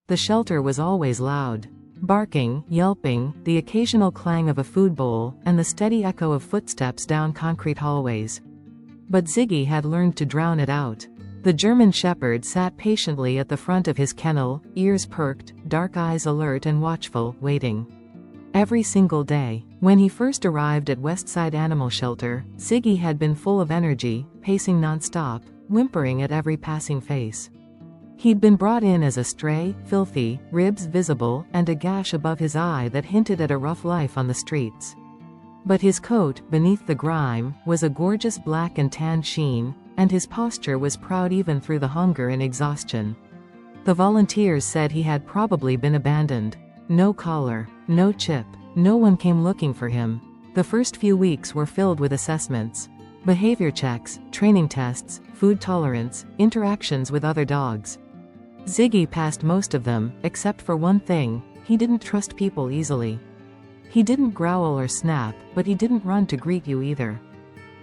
The shelter was always loud. Barking, yelping, the occasional clang of a food bowl, and the steady echo of footsteps down concrete hallways. But Ziggy had learned to drown it out. The German Shepherd sat patiently at the front of his kennel, ears perked, dark eyes alert and watchful, waiting. Every single day. When he first arrived at Westside Animal Shelter, Ziggy had been full of energy, pacing non-stop, whimpering at every passing face. He'd been brought in as a stray, filthy, ribs visible, and a gash above his eye that hinted at a rough life on the streets. But his coat, beneath the grime, was a gorgeous black and tan sheen, and his posture was proud even through the hunger and exhaustion. The volunteers said he had probably been abandoned. No collar, no chip, no one came looking for him. The first few weeks were filled with assessments. Behavior checks, training tests, food tolerance, interactions with other dogs. Ziggy passed most of them, except for one thing: he didn't trust people easily. He didn't growl or snap, but he didn't run to greet you either.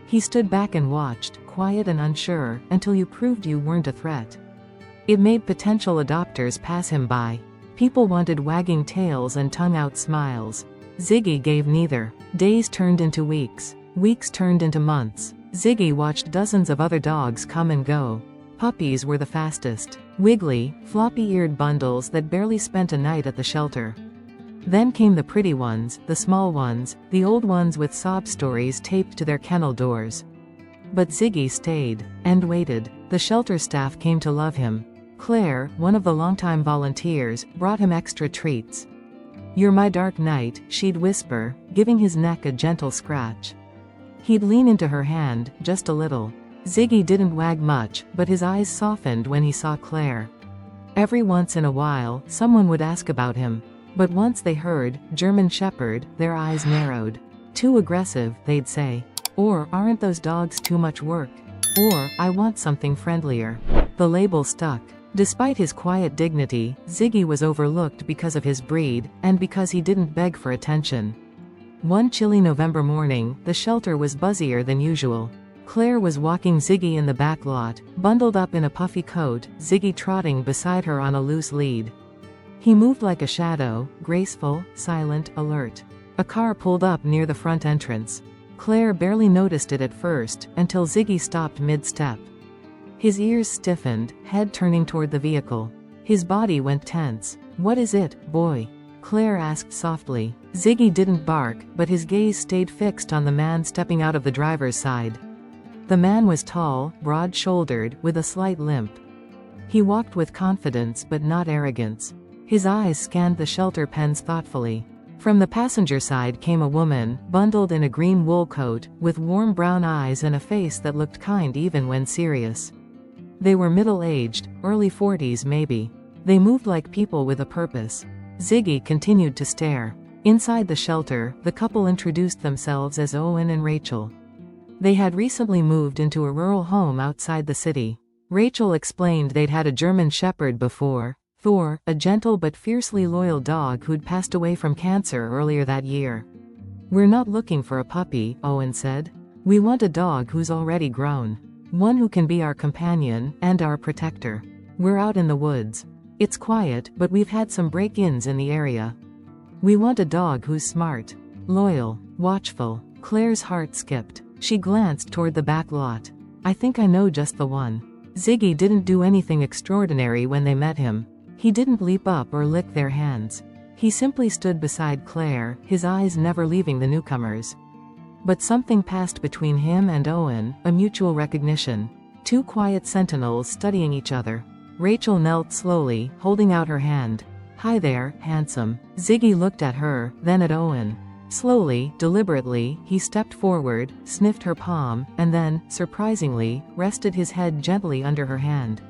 He stood back and watched, quiet and unsure, until you proved you weren't a threat. It made potential adopters pass him by. People wanted wagging tails and tongue-out smiles. Ziggy gave neither. Days turned into weeks. Weeks turned into months. Ziggy watched dozens of other dogs come and go. Puppies were the fastest. Wiggly, floppy-eared bundles that barely spent a night at the shelter. Then came the pretty ones, the small ones, the old ones with sob stories taped to their kennel doors. But Ziggy stayed. And waited. The shelter staff came to love him. Claire, one of the longtime volunteers, brought him extra treats. "You're my dark night," she'd whisper, giving his neck a gentle scratch. He'd lean into her hand, just a little. Ziggy didn't wag much, but his eyes softened when he saw Claire. Every once in a while, someone would ask about him. But once they heard German Shepherd, their eyes narrowed. "Too aggressive," they'd say. Or, "Aren't those dogs too much work?" Or, "I want something friendlier." The label stuck. Despite his quiet dignity, Ziggy was overlooked because of his breed, and because he didn't beg for attention. One chilly November morning, the shelter was buzzier than usual. Claire was walking Ziggy in the back lot, bundled up in a puffy coat, Ziggy trotting beside her on a loose lead. He moved like a shadow, graceful, silent, alert. A car pulled up near the front entrance. Claire barely noticed it at first, until Ziggy stopped mid-step. His ears stiffened, head turning toward the vehicle. His body went tense. "What is it, boy?" Claire asked softly. Ziggy didn't bark, but his gaze stayed fixed on the man stepping out of the driver's side. The man was tall, broad-shouldered, with a slight limp. He walked with confidence but not arrogance. His eyes scanned the shelter pens thoughtfully. From the passenger side came a woman, bundled in a green wool coat, with warm brown eyes and a face that looked kind even when serious. They were middle-aged, early 40s maybe. They moved like people with a purpose. Ziggy continued to stare. Inside the shelter, the couple introduced themselves as Owen and Rachel. They had recently moved into a rural home outside the city. Rachel explained they'd had a German Shepherd before, Thor, a gentle but fiercely loyal dog who'd passed away from cancer earlier that year. "We're not looking for a puppy," Owen said. "We want a dog who's already grown. One who can be our companion, and our protector. We're out in the woods. It's quiet, but we've had some break-ins in the area. We want a dog who's smart, loyal, watchful." Claire's heart skipped. She glanced toward the back lot. "I think I know just the one." Ziggy didn't do anything extraordinary when they met him. He didn't leap up or lick their hands. He simply stood beside Claire, his eyes never leaving the newcomers. But something passed between him and Owen, a mutual recognition. Two quiet sentinels studying each other. Rachel knelt slowly, holding out her hand. "Hi there, handsome." Ziggy looked at her, then at Owen. Slowly, deliberately, he stepped forward, sniffed her palm, and then, surprisingly, rested his head gently under her hand.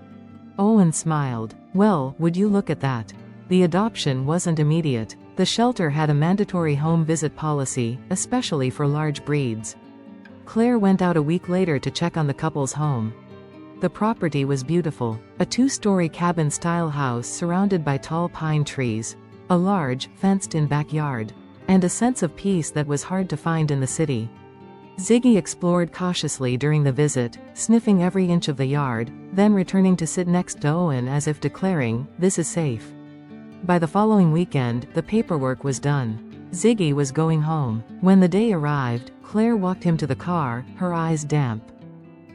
Owen smiled. "Well, would you look at that." The adoption wasn't immediate. The shelter had a mandatory home visit policy, especially for large breeds. Claire went out a week later to check on the couple's home. The property was beautiful. A 2-story cabin-style house surrounded by tall pine trees. A large, fenced-in backyard. And a sense of peace that was hard to find in the city. Ziggy explored cautiously during the visit, sniffing every inch of the yard, then returning to sit next to Owen as if declaring, "This is safe." By the following weekend, the paperwork was done. Ziggy was going home. When the day arrived, Claire walked him to the car, her eyes damp.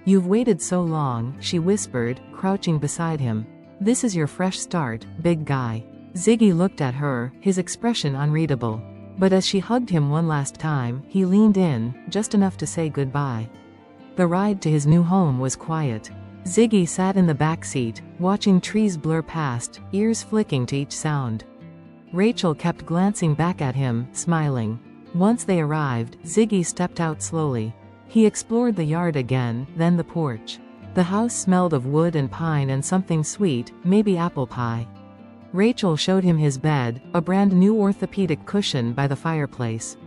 "You've waited so long," she whispered, crouching beside him. "This is your fresh start, big guy." Ziggy looked at her, his expression unreadable. But as she hugged him one last time, he leaned in, just enough to say goodbye. The ride to his new home was quiet. Ziggy sat in the back seat, watching trees blur past, ears flicking to each sound. Rachel kept glancing back at him, smiling. Once they arrived, Ziggy stepped out slowly. He explored the yard again, then the porch. The house smelled of wood and pine and something sweet, maybe apple pie. Rachel showed him his bed, a brand new orthopedic cushion by the fireplace.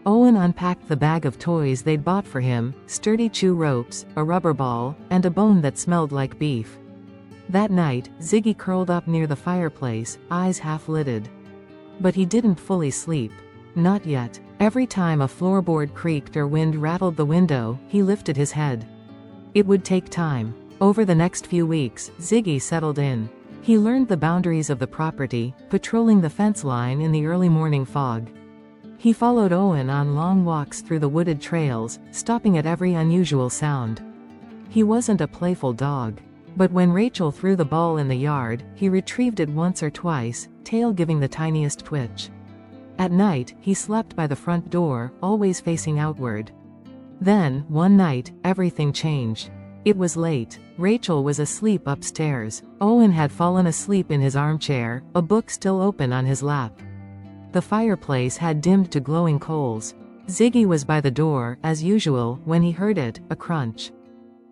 Owen unpacked the bag of toys they'd bought for him, sturdy chew ropes, a rubber ball, and a bone that smelled like beef. That night, Ziggy curled up near the fireplace, eyes half-lidded. But he didn't fully sleep. Not yet. Every time a floorboard creaked or wind rattled the window, he lifted his head. It would take time. Over the next few weeks, Ziggy settled in. He learned the boundaries of the property, patrolling the fence line in the early morning fog. He followed Owen on long walks through the wooded trails, stopping at every unusual sound. He wasn't a playful dog. But when Rachel threw the ball in the yard, he retrieved it once or twice, tail giving the tiniest twitch. At night, he slept by the front door, always facing outward. Then, one night, everything changed. It was late. Rachel was asleep upstairs. Owen had fallen asleep in his armchair, a book still open on his lap. The fireplace had dimmed to glowing coals. Ziggy was by the door, as usual, when he heard it, a crunch.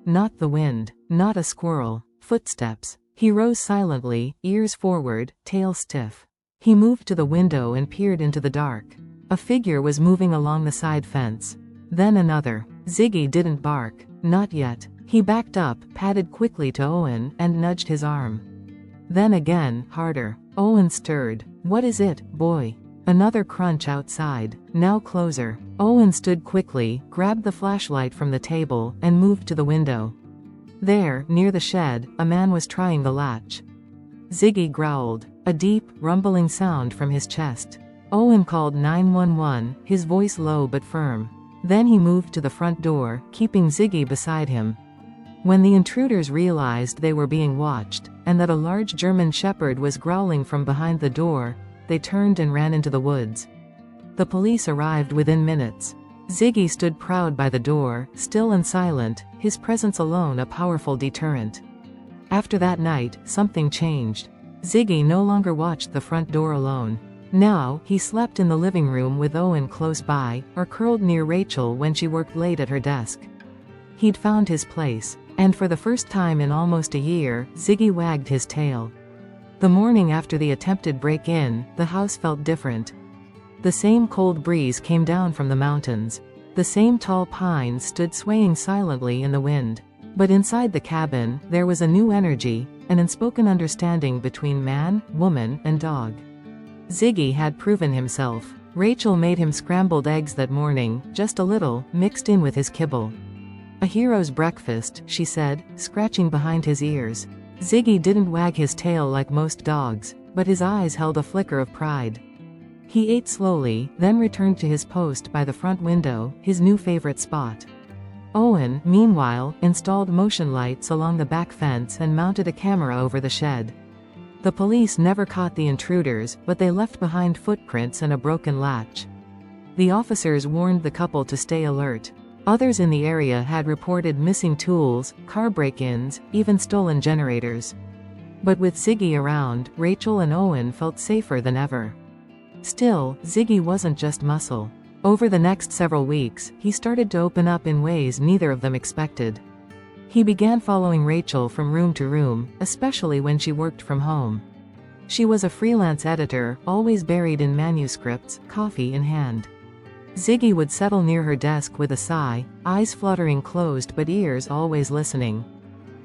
Not the wind, not a squirrel. Footsteps. He rose silently, ears forward, tail stiff. He moved to the window and peered into the dark. A figure was moving along the side fence. Then another. Ziggy didn't bark. Not yet. He backed up, padded quickly to Owen, and nudged his arm. Then again, harder. Owen stirred. "What is it, boy?" Another crunch outside. Now closer. Owen stood quickly, grabbed the flashlight from the table, and moved to the window. There, near the shed, a man was trying the latch. Ziggy growled. A deep, rumbling sound from his chest. Owen called 911, his voice low but firm. Then he moved to the front door, keeping Ziggy beside him. When the intruders realized they were being watched, and that a large German shepherd was growling from behind the door, they turned and ran into the woods. The police arrived within minutes. Ziggy stood proud by the door, still and silent, his presence alone a powerful deterrent. After that night, something changed. Ziggy no longer watched the front door alone. Now, he slept in the living room with Owen close by, or curled near Rachel when she worked late at her desk. He'd found his place. And for the first time in almost a year, Ziggy wagged his tail. The morning after the attempted break-in, the house felt different. The same cold breeze came down from the mountains. The same tall pines stood swaying silently in the wind. But inside the cabin, there was a new energy, an unspoken understanding between man, woman, and dog. Ziggy had proven himself. Rachel made him scrambled eggs that morning, just a little, mixed in with his kibble. "A hero's breakfast," she said, scratching behind his ears. Ziggy didn't wag his tail like most dogs, but his eyes held a flicker of pride. He ate slowly, then returned to his post by the front window, his new favorite spot. Owen, meanwhile, installed motion lights along the back fence and mounted a camera over the shed. The police never caught the intruders, but they left behind footprints and a broken latch. The officers warned the couple to stay alert. Others in the area had reported missing tools, car break-ins, even stolen generators. But with Ziggy around, Rachel and Owen felt safer than ever. Still, Ziggy wasn't just muscle. Over the next several weeks, he started to open up in ways neither of them expected. He began following Rachel from room to room, especially when she worked from home. She was a freelance editor, always buried in manuscripts, coffee in hand. Ziggy would settle near her desk with a sigh, eyes fluttering closed but ears always listening.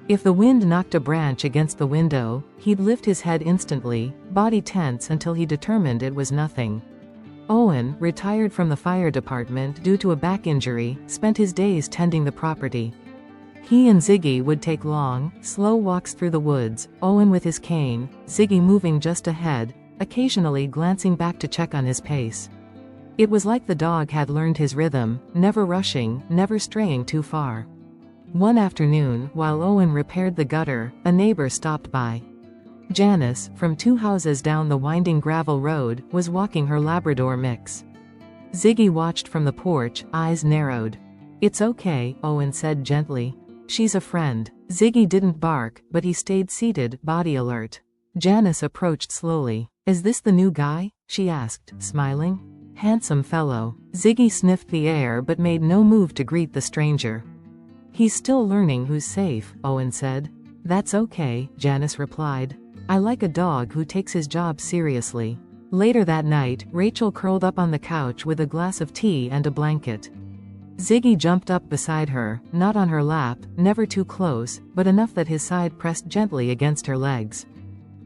If the wind knocked a branch against the window, he'd lift his head instantly, body tense until he determined it was nothing. Owen, retired from the fire department due to a back injury, spent his days tending the property. He and Ziggy would take long, slow walks through the woods, Owen with his cane, Ziggy moving just ahead, occasionally glancing back to check on his pace. It was like the dog had learned his rhythm, never rushing, never straying too far. One afternoon, while Owen repaired the gutter, a neighbor stopped by. Janice, from 2 houses down the winding gravel road, was walking her Labrador mix. Ziggy watched from the porch, eyes narrowed. "It's okay," Owen said gently. "She's a friend." Ziggy didn't bark, but he stayed seated, body alert. Janice approached slowly. "Is this the new guy?" she asked, smiling. "Handsome fellow." Ziggy sniffed the air but made no move to greet the stranger. "He's still learning who's safe," Owen said. "That's okay," Janice replied. "I like a dog who takes his job seriously." Later that night, Rachel curled up on the couch with a glass of tea and a blanket. Ziggy jumped up beside her, not on her lap, never too close, but enough that his side pressed gently against her legs.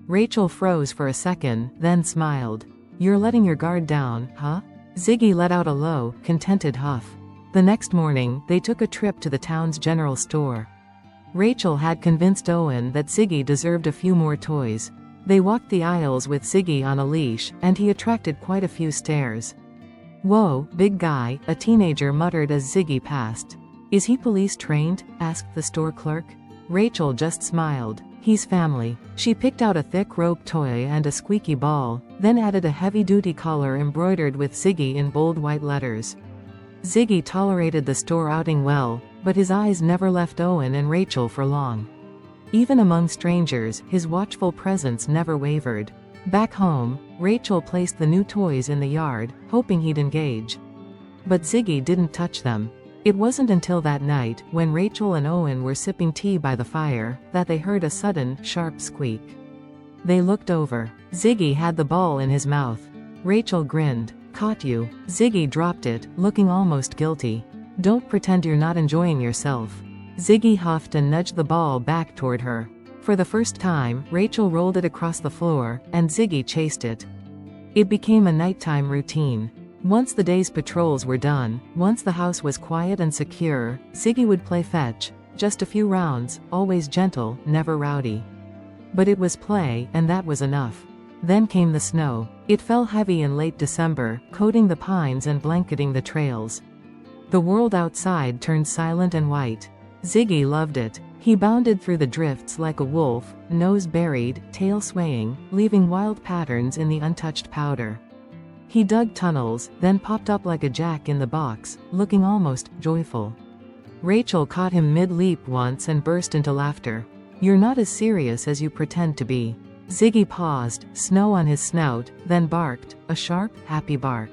Rachel froze for a second, then smiled. "You're letting your guard down, huh?" Ziggy let out a low, contented huff. The next morning, they took a trip to the town's general store. Rachel had convinced Owen that Ziggy deserved a few more toys. They walked the aisles with Ziggy on a leash, and he attracted quite a few stares. "Whoa, big guy," a teenager muttered as Ziggy passed. "Is he police trained?" asked the store clerk. Rachel just smiled. "He's family." She picked out a thick rope toy and a squeaky ball, then added a heavy-duty collar embroidered with Ziggy in bold white letters. Ziggy tolerated the store outing well, but his eyes never left Owen and Rachel for long. Even among strangers, his watchful presence never wavered. Back home, Rachel placed the new toys in the yard, hoping he'd engage. But Ziggy didn't touch them. It wasn't until that night, when Rachel and Owen were sipping tea by the fire, that they heard a sudden, sharp squeak. They looked over. Ziggy had the ball in his mouth. Rachel grinned. "Caught you." Ziggy dropped it, looking almost guilty. "Don't pretend you're not enjoying yourself." Ziggy huffed and nudged the ball back toward her. For the first time, Rachel rolled it across the floor, and Ziggy chased it. It became a nighttime routine. Once the day's patrols were done, once the house was quiet and secure, Ziggy would play fetch, just a few rounds, always gentle, never rowdy. But it was play, and that was enough. Then came the snow. It fell heavy in late December, coating the pines and blanketing the trails. The world outside turned silent and white. Ziggy loved it. He bounded through the drifts like a wolf, nose buried, tail swaying, leaving wild patterns in the untouched powder. He dug tunnels, then popped up like a jack in the box, looking almost joyful. Rachel caught him mid-leap once and burst into laughter. "You're not as serious as you pretend to be." Ziggy paused, snow on his snout, then barked, a sharp, happy bark.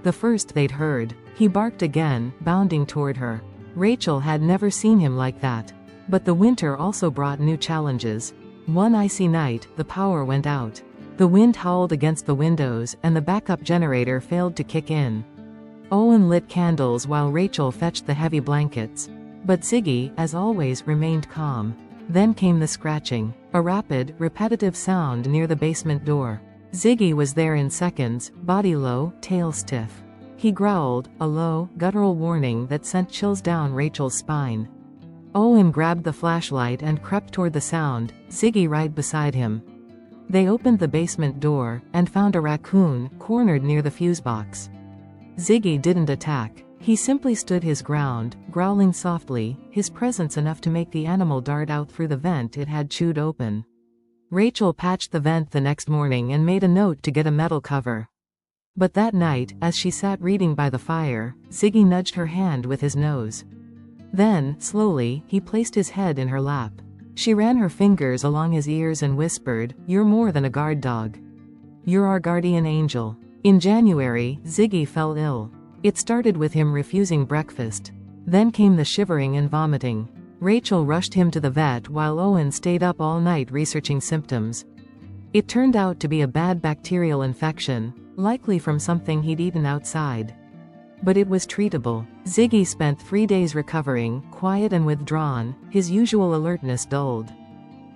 The first they'd heard. He barked again, bounding toward her. Rachel had never seen him like that. But the winter also brought new challenges. One icy night, the power went out. The wind howled against the windows, and the backup generator failed to kick in. Owen lit candles while Rachel fetched the heavy blankets. But Ziggy, as always, remained calm. Then came the scratching. A rapid, repetitive sound near the basement door. Ziggy was there in seconds, body low, tail stiff. He growled, a low, guttural warning that sent chills down Rachel's spine. Owen grabbed the flashlight and crept toward the sound, Ziggy right beside him. They opened the basement door, and found a raccoon, cornered near the fuse box. Ziggy didn't attack. He simply stood his ground, growling softly, his presence enough to make the animal dart out through the vent it had chewed open. Rachel patched the vent the next morning and made a note to get a metal cover. But that night, as she sat reading by the fire, Ziggy nudged her hand with his nose. Then, slowly, he placed his head in her lap. She ran her fingers along his ears and whispered, "You're more than a guard dog. You're our guardian angel." In January, Ziggy fell ill. It started with him refusing breakfast. Then came the shivering and vomiting. Rachel rushed him to the vet while Owen stayed up all night researching symptoms. It turned out to be a bad bacterial infection, likely from something he'd eaten outside. But it was treatable. Ziggy spent 3 days recovering, quiet and withdrawn, his usual alertness dulled.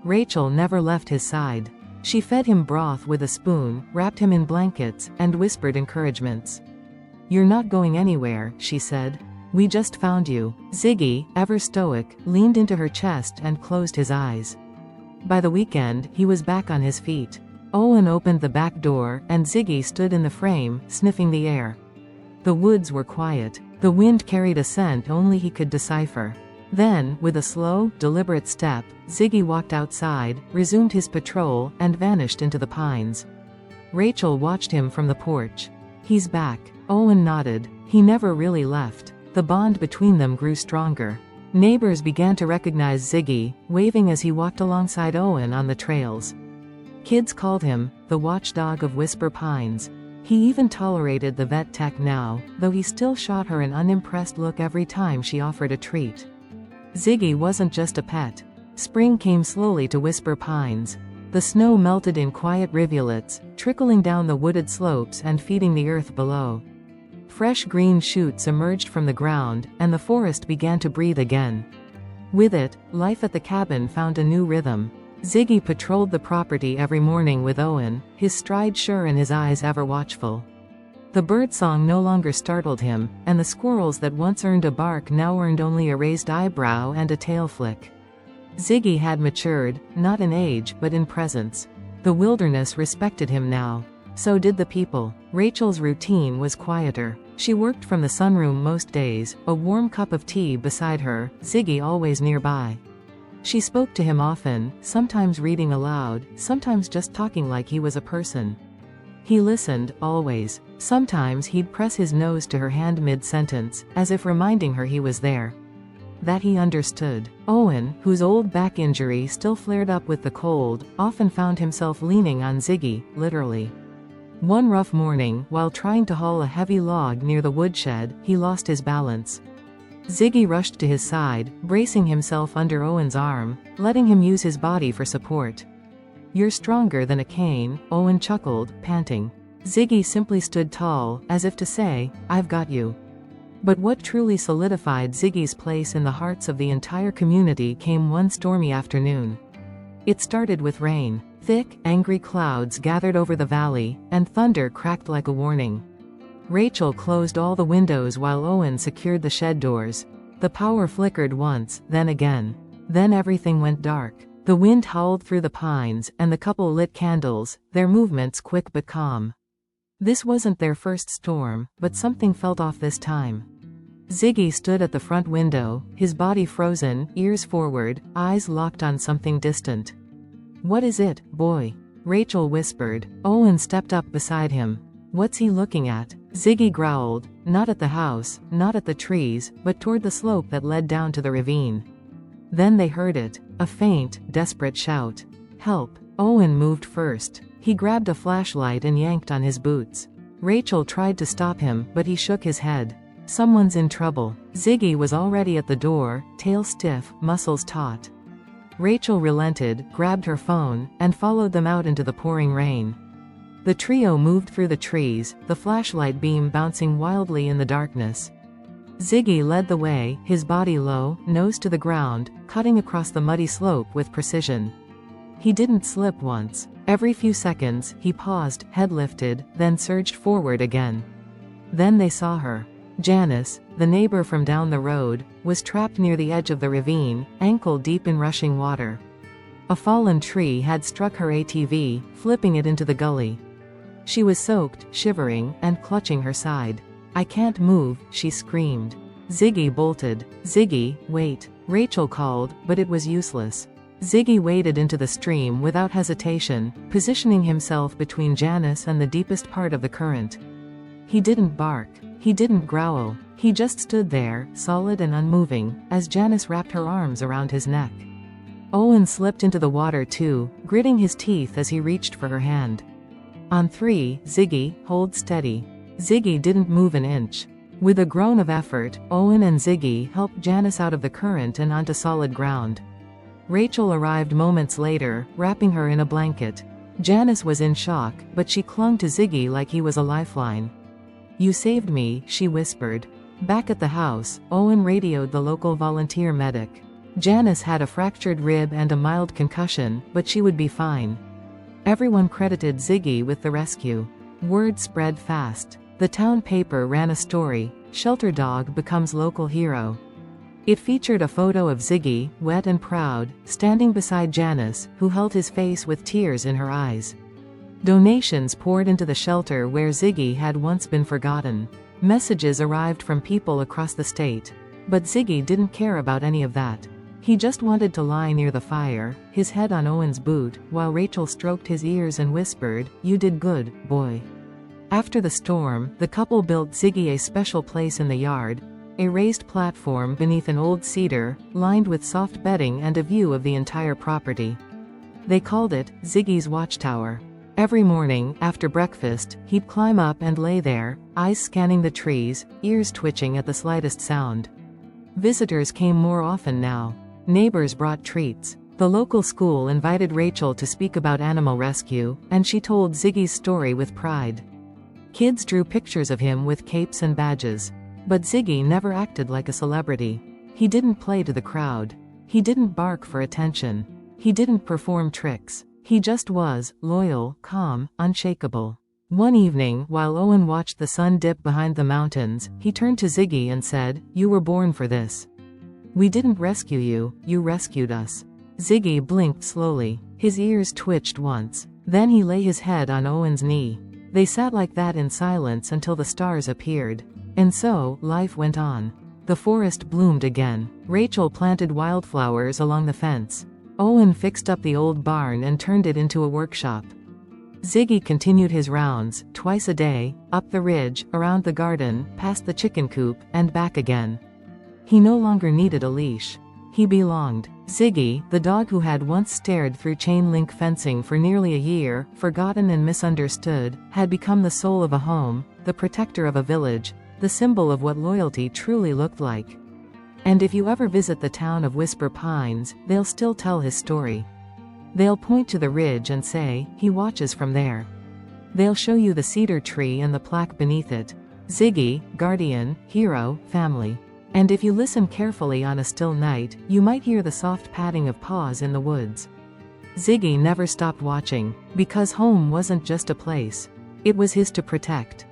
Rachel never left his side. She fed him broth with a spoon, wrapped him in blankets, and whispered encouragements. "You're not going anywhere," she said. "We just found you." Ziggy, ever stoic, leaned into her chest and closed his eyes. By the weekend, he was back on his feet. Owen opened the back door, and Ziggy stood in the frame, sniffing the air. The woods were quiet. The wind carried a scent only he could decipher. Then, with a slow, deliberate step, Ziggy walked outside, resumed his patrol, and vanished into the pines. Rachel watched him from the porch. "He's back." Owen nodded. He never really left. The bond between them grew stronger. Neighbors began to recognize Ziggy, waving as he walked alongside Owen on the trails. Kids called him the watchdog of Whisper Pines. He even tolerated the vet tech now, though he still shot her an unimpressed look every time she offered a treat. Ziggy wasn't just a pet. Spring came slowly to Whisper Pines. The snow melted in quiet rivulets, trickling down the wooded slopes and feeding the earth below. Fresh green shoots emerged from the ground, and the forest began to breathe again. With it, life at the cabin found a new rhythm. Ziggy patrolled the property every morning with Owen, his stride sure and his eyes ever watchful. The birdsong no longer startled him, and the squirrels that once earned a bark now earned only a raised eyebrow and a tail flick. Ziggy had matured, not in age but in presence. The wilderness respected him now. So did the people. Rachel's routine was quieter. She worked from the sunroom most days, a warm cup of tea beside her, Ziggy always nearby. She spoke to him often, sometimes reading aloud, sometimes just talking like he was a person. He listened, always. Sometimes he'd press his nose to her hand mid-sentence, as if reminding her he was there. That he understood. Owen, whose old back injury still flared up with the cold, often found himself leaning on Ziggy, literally. One rough morning, while trying to haul a heavy log near the woodshed, he lost his balance. Ziggy rushed to his side, bracing himself under Owen's arm, letting him use his body for support. "You're stronger than a cane," Owen chuckled, panting. Ziggy simply stood tall, as if to say, "I've got you." But what truly solidified Ziggy's place in the hearts of the entire community came one stormy afternoon. It started with rain. Thick, angry clouds gathered over the valley, and thunder cracked like a warning. Rachel closed all the windows while Owen secured the shed doors. The power flickered once, then again. Then everything went dark. The wind howled through the pines, and the couple lit candles, their movements quick but calm. This wasn't their first storm, but something felt off this time. Ziggy stood at the front window, his body frozen, ears forward, eyes locked on something distant. "What is it, boy?" Rachel whispered. Owen stepped up beside him. "What's he looking at?" Ziggy growled, not at the house, not at the trees, but toward the slope that led down to the ravine. Then they heard it, a faint, desperate shout. "Help!" Owen moved first. He grabbed a flashlight and yanked on his boots. Rachel tried to stop him, but he shook his head. "Someone's in trouble." Ziggy was already at the door, tail stiff, muscles taut. Rachel relented, grabbed her phone, and followed them out into the pouring rain. The trio moved through the trees, the flashlight beam bouncing wildly in the darkness. Ziggy led the way, his body low, nose to the ground, cutting across the muddy slope with precision. He didn't slip once. Every few seconds, he paused, head lifted, then surged forward again. Then they saw her. Janice, the neighbor from down the road, was trapped near the edge of the ravine, ankle deep in rushing water. A fallen tree had struck her ATV, flipping it into the gully. She was soaked, shivering, and clutching her side. "I can't move," she screamed. Ziggy bolted. "Ziggy, wait." Rachel called, but it was useless. Ziggy waded into the stream without hesitation, positioning himself between Janice and the deepest part of the current. He didn't bark. He didn't growl. He just stood there, solid and unmoving, as Janice wrapped her arms around his neck. Owen slipped into the water too, gritting his teeth as he reached for her hand. On 3, "Ziggy, hold steady." Ziggy didn't move an inch. With a groan of effort, Owen and Ziggy helped Janice out of the current and onto solid ground. Rachel arrived moments later, wrapping her in a blanket. Janice was in shock, but she clung to Ziggy like he was a lifeline. "You saved me," she whispered. Back at the house, Owen radioed the local volunteer medic. Janice had a fractured rib and a mild concussion, but she would be fine. Everyone credited Ziggy with the rescue. Word spread fast. The town paper ran a story, "Shelter Dog Becomes Local Hero." It featured a photo of Ziggy, wet and proud, standing beside Janice, who held his face with tears in her eyes. Donations poured into the shelter where Ziggy had once been forgotten. Messages arrived from people across the state. But Ziggy didn't care about any of that. He just wanted to lie near the fire, his head on Owen's boot, while Rachel stroked his ears and whispered, "You did good, boy." After the storm, the couple built Ziggy a special place in the yard, a raised platform beneath an old cedar, lined with soft bedding and a view of the entire property. They called it Ziggy's Watchtower. Every morning, after breakfast, he'd climb up and lay there, eyes scanning the trees, ears twitching at the slightest sound. Visitors came more often now. Neighbors brought treats. The local school invited Rachel to speak about animal rescue, and she told Ziggy's story with pride. Kids drew pictures of him with capes and badges. But Ziggy never acted like a celebrity. He didn't play to the crowd. He didn't bark for attention. He didn't perform tricks. He just was, loyal, calm, unshakable. One evening, while Owen watched the sun dip behind the mountains, he turned to Ziggy and said, "You were born for this. We didn't rescue you, you rescued us." Ziggy blinked slowly. His ears twitched once. Then he lay his head on Owen's knee. They sat like that in silence until the stars appeared. And so, life went on. The forest bloomed again. Rachel planted wildflowers along the fence. Owen fixed up the old barn and turned it into a workshop. Ziggy continued his rounds, twice a day, up the ridge, around the garden, past the chicken coop, and back again. He no longer needed a leash. He belonged. Ziggy, the dog who had once stared through chain-link fencing for nearly a year, forgotten and misunderstood, had become the soul of a home, the protector of a village, the symbol of what loyalty truly looked like. And if you ever visit the town of Whisper Pines, they'll still tell his story. They'll point to the ridge and say, "He watches from there." They'll show you the cedar tree and the plaque beneath it. Ziggy, guardian, hero, family. And if you listen carefully on a still night, you might hear the soft padding of paws in the woods. Ziggy never stopped watching, because home wasn't just a place. It was his to protect.